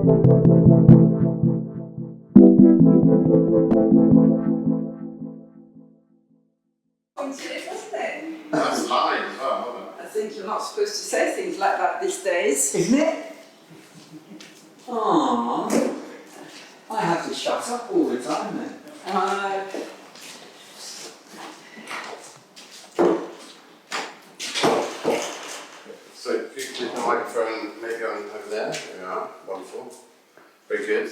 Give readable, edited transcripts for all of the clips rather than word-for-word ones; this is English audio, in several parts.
That's live as well, wasn't it? I think you're not supposed to say things like that these days. Isn't it? Aww. I have to shut up all the time then. So if you keep the microphone maybe on over there. There we are. Wonderful. Very good.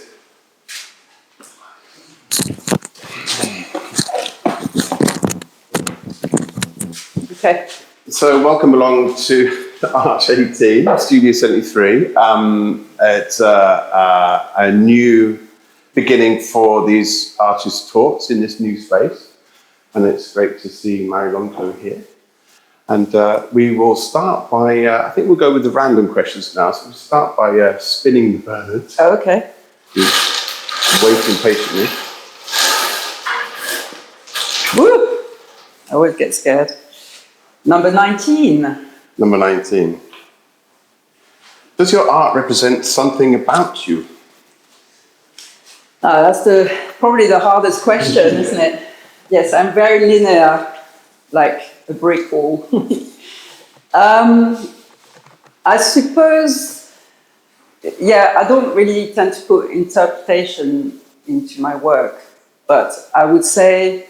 Okay. So welcome along to Arch 18, Studio 73. It's a new beginning for these artist talks in this new space. And it's great to see Marie Lenclos here. And we will start by, I think we'll go with the random questions now. So we'll start by spinning the birds. Oh, okay. Waiting patiently. Woo! I always get scared. Number 19. Number 19. Does your art represent something about you? That's probably the hardest question, isn't it? Yes, I'm very linear, like a brick wall. I suppose, yeah, I don't really tend to put interpretation into my work, but I would say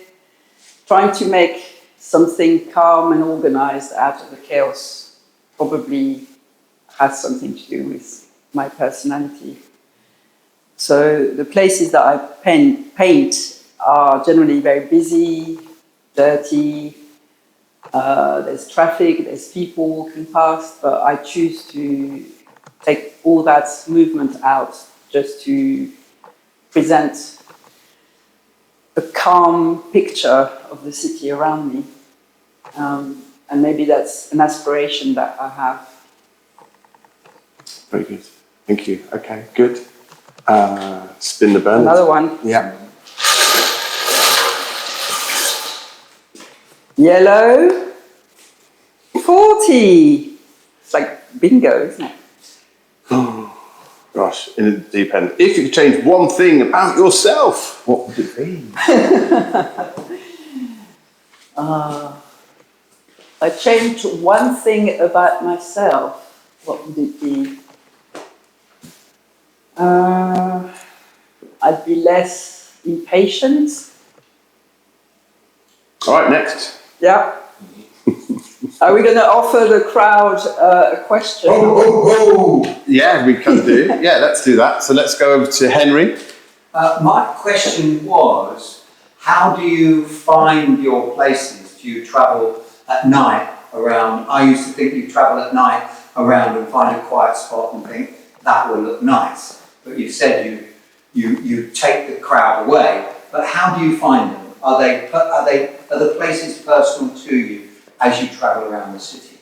trying to make something calm and organized out of the chaos probably has something to do with my personality. So the places that I paint are generally very busy, dirty, there's traffic, there's people walking past, but I choose to take all that movement out just to present a calm picture of the city around me. And maybe that's an aspiration that I have. Very good. Thank you. Okay, good. Spin the bird. Another one. Yeah. Yellow. 40. It's like bingo, isn't it? Oh, gosh, in the deep end. If you could change one thing about yourself, what would it be? I changed one thing about myself. What would it be? I'd be less impatient. All right, next. Yeah. Are we going to offer the crowd a question? Yeah, we can do. Yeah, let's do that. So let's go over to Henry. My question was, how do you find your places? Do you travel at night around? I used to think you travel at night around and find a quiet spot and think that will look nice. But you said you take the crowd away. But how do you find them? Are the places personal to you as you travel around the city?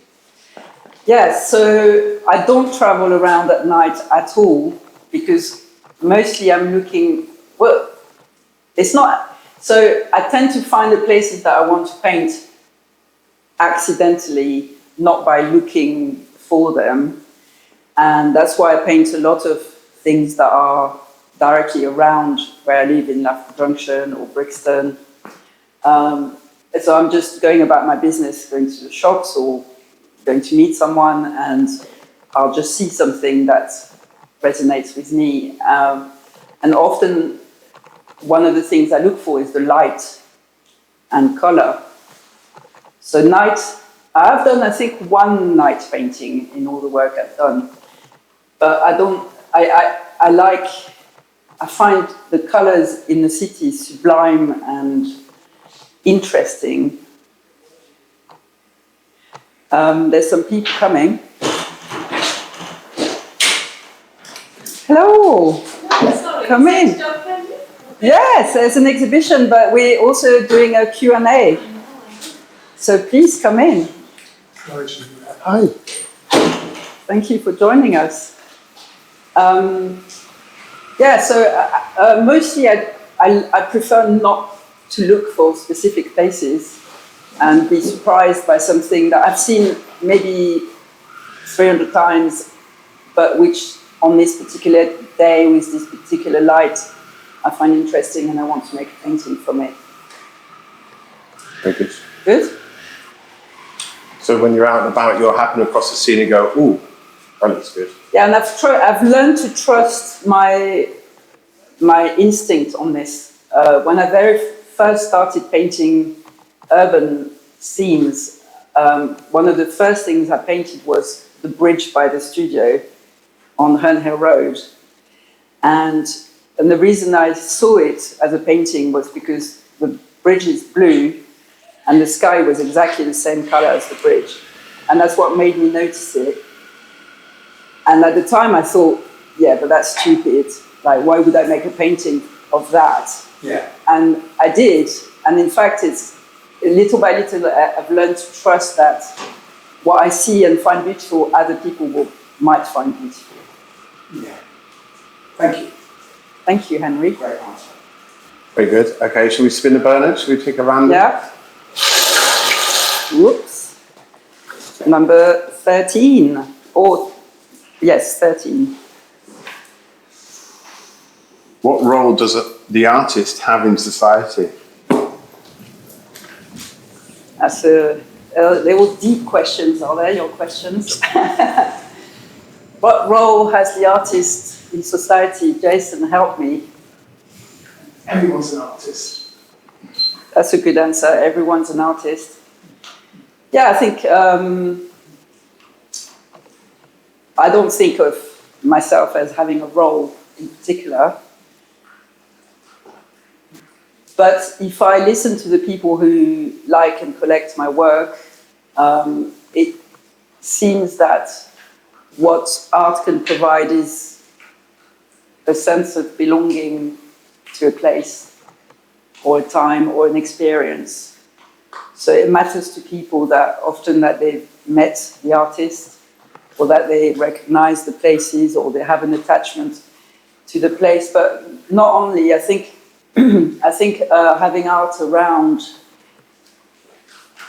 Yes, so I don't travel around at night at all because mostly I'm looking, well, it's not, so I tend to find the places that I want to paint accidentally, not by looking for them. And that's why I paint a lot of things that are directly around where I live in Lafayette Junction or Brixton. So I'm just going about my business, going to the shops or going to meet someone, and I'll just see something that resonates with me. And often one of the things I look for is the light and color. So night, I've done, I think, one night painting in all the work I've done. But I find the colors in the city sublime and interesting. There's some people coming. Hello. Come in. Yes, there's an exhibition, but we're also doing a Q&A. So please come in. Hi. Thank you for joining us. Mostly I prefer not to look for specific places and be surprised by something that I've seen maybe 300 times, but which on this particular day with this particular light I find interesting and I want to make a painting from it. Very good. Good? So when you're out and about, you're happening across the scene and go, ooh, that looks good. Yeah, and I've learned to trust my instinct on this. When I very first started painting urban scenes, one of the first things I painted was the bridge by the studio on Herne Hill Road. And the reason I saw it as a painting was because the bridge is blue and the sky was exactly the same color as the bridge. And that's what made me notice it. And at the time I thought, yeah, but that's stupid. Like, why would I make a painting of that? Yeah. And I did. And in fact, it's little by little, I've learned to trust that what I see and find beautiful, other people might find beautiful. Yeah. Thank you. Thank you, Henry. Great answer. Very good. Okay, shall we spin the burner? Shall we take a random? Yeah. Whoops. Number 13. Or, yes, 13. What role does the artist have in society? That's they were deep questions, are they, your questions? What role has the artist in society? Jason, help me. Everyone's an artist. That's a good answer. Everyone's an artist. Yeah, I think I don't think of myself as having a role in particular. But if I listen to the people who like and collect my work, it seems that what art can provide is a sense of belonging to a place or a time or an experience. So it matters to people that often that they've met the artist or that they recognize the places or they have an attachment to the place. But not only, I think having art around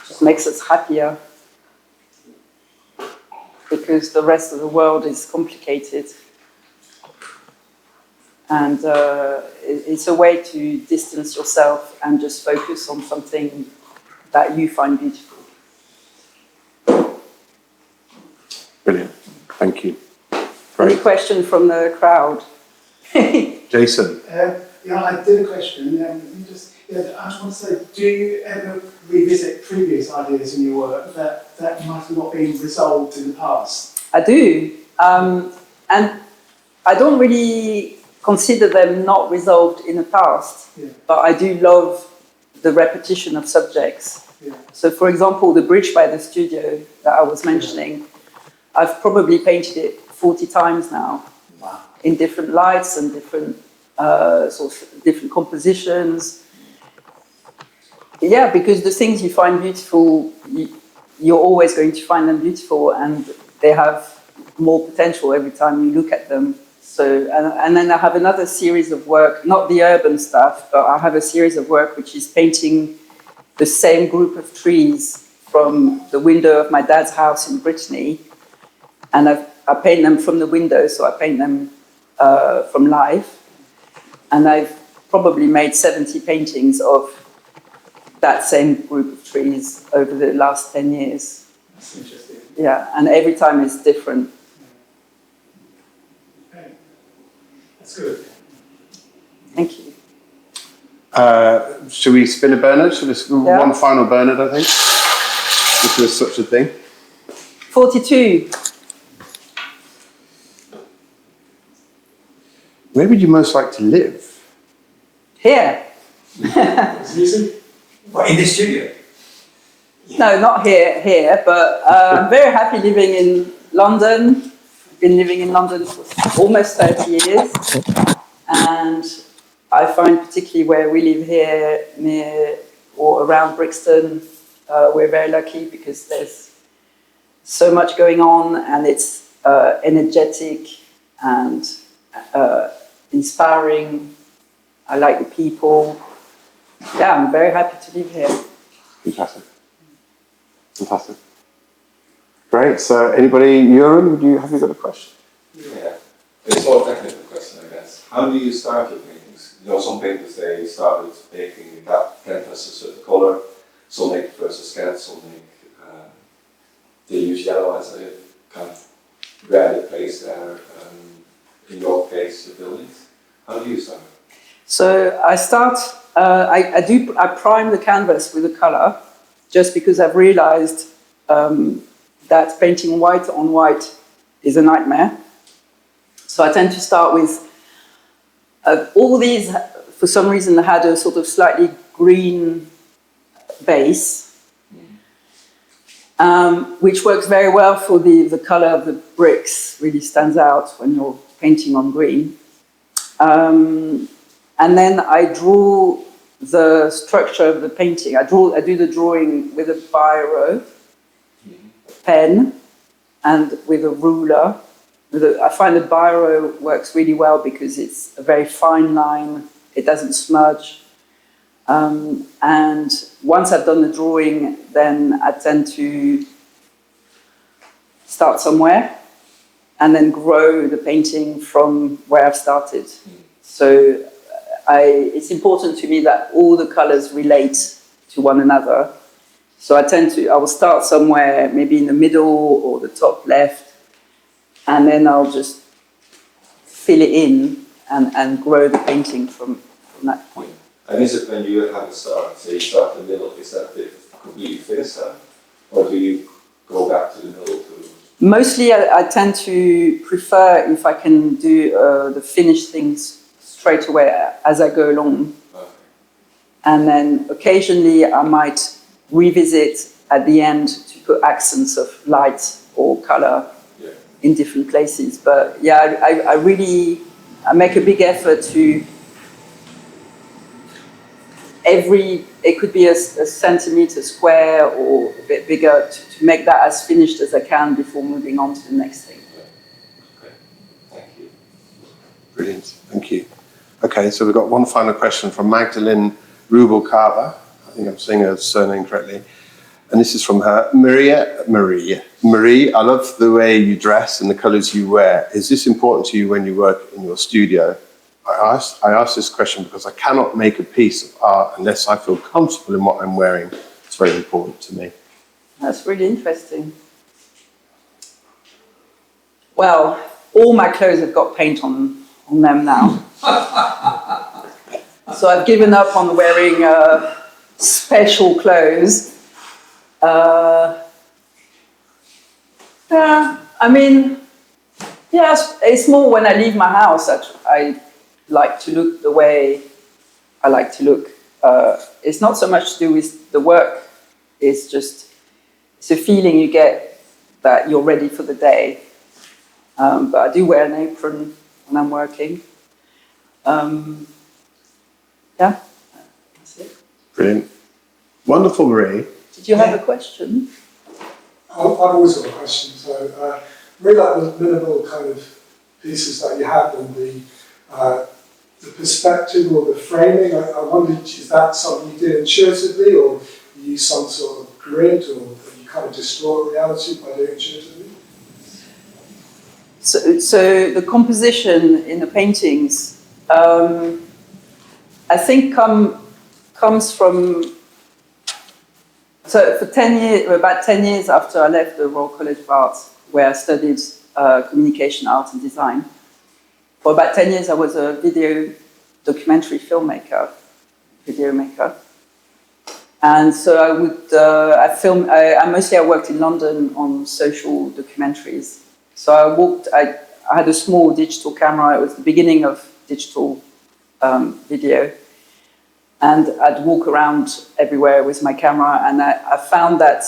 just makes us happier because the rest of the world is complicated. And it's a way to distance yourself and just focus on something that you find beautiful. Brilliant. Thank you. Any Great. question from the crowd? Jason. Yeah, I did a question. I just want to say, do you ever revisit previous ideas in your work that might have not been resolved in the past? I do. And I don't really consider them not resolved in the past, but I do love the repetition of subjects. Yeah. So, for example, the bridge by the studio that I was mentioning, I've probably painted it 40 times now. Wow. In different lights and different different compositions. Yeah, because the things you find beautiful, you're always going to find them beautiful, and they have more potential every time you look at them. So, and then I have another series of work, not the urban stuff, but I have a series of work which is painting the same group of trees from the window of my dad's house in Brittany, and I paint them from the window, so I paint them from life. And I've probably made 70 paintings of that same group of trees over the last 10 years. That's interesting. Yeah, and every time it's different. Okay. That's good. Thank you. Should we spin a Bernard? Should we Yeah. one final Bernard, I think? If there's such a thing. 42. Where would you most like to live? Here. It's easy. What, in this studio? No, not here, but I'm very happy living in London. Been living in London for almost 30 years. And I find particularly where we live here, near or around Brixton, we're very lucky because there's so much going on and it's energetic and inspiring. I like the people. Yeah, I'm very happy to live here. Fantastic. Fantastic. Great. So, anybody, Euron, have you got a question? Yeah. It's more a technical question, I guess. How do you start your paintings? You know, some painters, they start with making the canvas a certain color. Some make first a sketch, some make, they use yellow as a kind of branded place there. In your case, the buildings. How do you start? So I start, I prime the canvas with a color, just because I've realized that painting white on white is a nightmare. So I tend to start with all these, for some reason, had a sort of slightly green base, which works very well for the color of the bricks, really stands out when you're painting on green. And then I draw the structure of the painting. I do the drawing with a biro, pen, and with a ruler. I find the biro works really well because it's a very fine line. It doesn't smudge. And once I've done the drawing, then I tend to start somewhere and then grow the painting from where I've started. So it's important to me that all the colors relate to one another. So I will start somewhere, maybe in the middle or the top left, and then I'll just fill it in and grow the painting from that point. And is it when you have a start, say you start in the middle, is that the completely finished start? Or do you go back to the middle to... Mostly I tend to prefer if I can do the finished things straight away as I go along. Okay. And then occasionally I might revisit at the end to put accents of light or color in different places. But yeah, I make a big effort to it could be a centimetre square or a bit bigger to make that as finished as I can before moving on to the next thing. Okay, thank you. Brilliant, thank you. Okay, so we've got one final question from Magdalene Rubalcaba. I think I'm saying her surname correctly. And this is from her. Marie, I love the way you dress and the colours you wear. Is this important to you when you work in your studio? I ask this question because I cannot make a piece of art unless I feel comfortable in what I'm wearing. It's very important to me. That's really interesting. Well, all my clothes have got paint on them now. So I've given up on wearing special clothes. I mean, yes, it's more when I leave my house that I like to look the way I like to look. It's not so much to do with the work, it's a feeling you get that you're ready for the day. But I do wear an apron when I'm working. Yeah, that's it. Brilliant. Wonderful, Marie. Did you have a question? I've always got a question. So, really like the minimal kind of pieces that you have and the perspective or the framing. I wondered, is that something you do intuitively, or you use some sort of grid, or you kind of distort reality by doing it intuitively? So the composition in the paintings, I think comes from. So for 10 years, about 10 years after I left the Royal College of Art, where I studied communication, art and design, for about 10 years I was a video documentary filmmaker, video maker. And so I would, I worked in London on social documentaries. So I had a small digital camera. It was the beginning of digital video. And I'd walk around everywhere with my camera, and I found that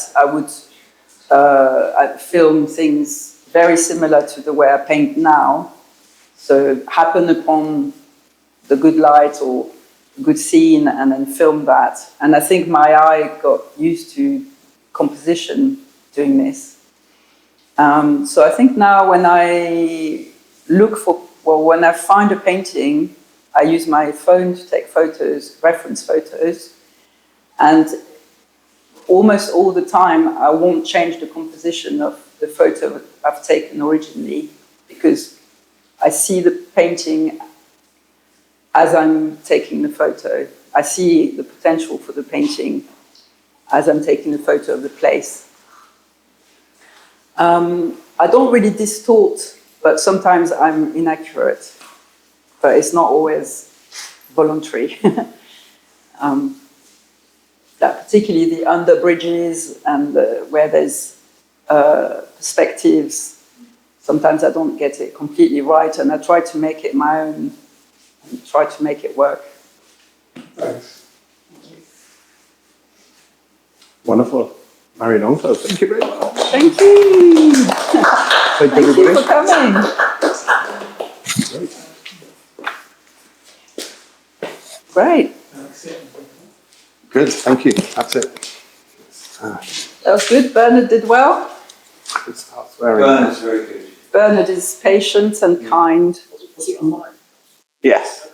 I'd film things very similar to the way I paint now. So happen upon the good light or good scene and then film that. And I think my eye got used to composition doing this. So I think now when I when I find a painting, I use my phone to take photos, reference photos, and almost all the time I won't change the composition of the photo I've taken originally because I see the painting as I'm taking the photo. I see the potential for the painting as I'm taking the photo of the place. I don't really distort, but sometimes I'm inaccurate, but it's not always voluntary. That particularly the under bridges and where there's perspectives, sometimes I don't get it completely right, and I try to make it my own and try to make it work. Thanks. Wonderful. Marie Lenclos, thank you very much. Thank you. Thank Thank you everybody. for coming. Great. Good, thank you. That's it. That was good. Bernard did well. Good stuff. Very Burn is very good. Bernard is patient and kind. Yes.